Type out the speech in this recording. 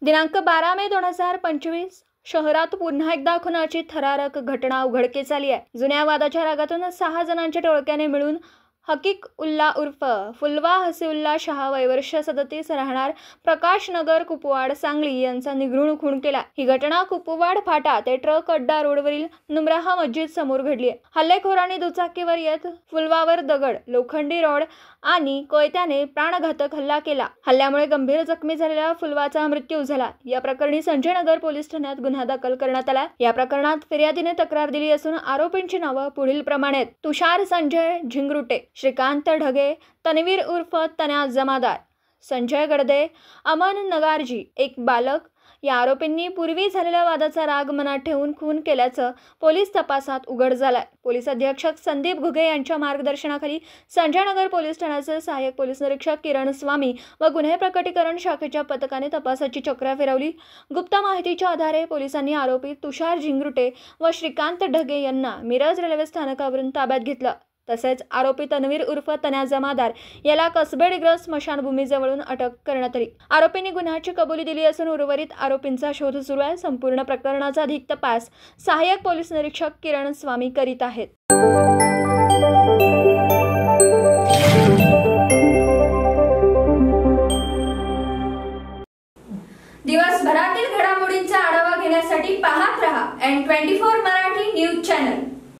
दिनांक 12 मे 2025 शहरात पुन्हा एकदा खुनाची थरारक घटना उघडकीस आली आहे। जुन्या वादाच्या रागातून 6 जणांच्या टोळक्याने मिळून हकीक उल्ला उर्फ फुलवा हसीउल्ला शाह वय वर्ष 37 राहणार प्रकाश नगर कुपवाड सांगली यांचा निघृण खून केला। ही घटना कुपवाड फाटा ते ट्रक अड्डा रोडवरील नुमराह मस्जिद समोर घडली आहे। हल्लेखोरांनी दुचाकीवर येत फुलवावर दगड, लोखंडी रॉड आणि कोयत्याने प्राणघातक हल्ला केला। हल्ल्यामुळे गंभीर जखमी झालेल्या फुलवाचा मृत्यू झाला। या प्रकरणी संजय नगर पोलीस ठाण्यात गुन्हा दाखल करण्यात आला। या प्रकरणात फिर्यादीने तक्रार दिली असून आरोपींची नावे पुढील प्रमाणे आहेत। तुषार संजय झिंगरुटे, श्रीकांत ढगे, तन्वीर उर्फ तन्या जमादार, संजय गडदे, अमन नगारजी एक बालक। या आरोपींनी पूर्वी झालेल्या वादाचा राग मनात ठेवून खून केल्याचं पोलीस तपासात उघड झालंय। पोलीस अधीक्षक संदीप घुगे यांच्या मार्गदर्शनाखाली संजय नगर पोलीस ठाण्याचे सहाय्यक पोलीस निरीक्षक किरण स्वामी व गुन्हे प्रकटीकरण शाखेच्या पथकाने तपासाची चक्र फिरवली। गुप्त माहितीच्या आधारे पोलिसांनी आरोपी तुषार झिंगरुटे व श्रीकांत ढगे यांना मिरज रेल्वे स्थानकावरून ताब्यात घेतलं। तसेच आरोपी तन्वीर उर्फ तन्या जमादार याला कसबेडिग्रज स्मशानभूमीजवळून अटक करण्यात आली। आरोपींनी गुन्ह्याची कबुली दिली असून उर्वरित आरोपींचा शोध सुरू आहे। संपूर्ण प्रकरणाचा अधिक तपास सहाय्यक पोलीस निरीक्षक किरण स्वामी करीत आहेत। दिवसभरातील घडामोडींचा आढावा घेण्यासाठी पाहत रहा N24 मराठी न्यूज चॅनल।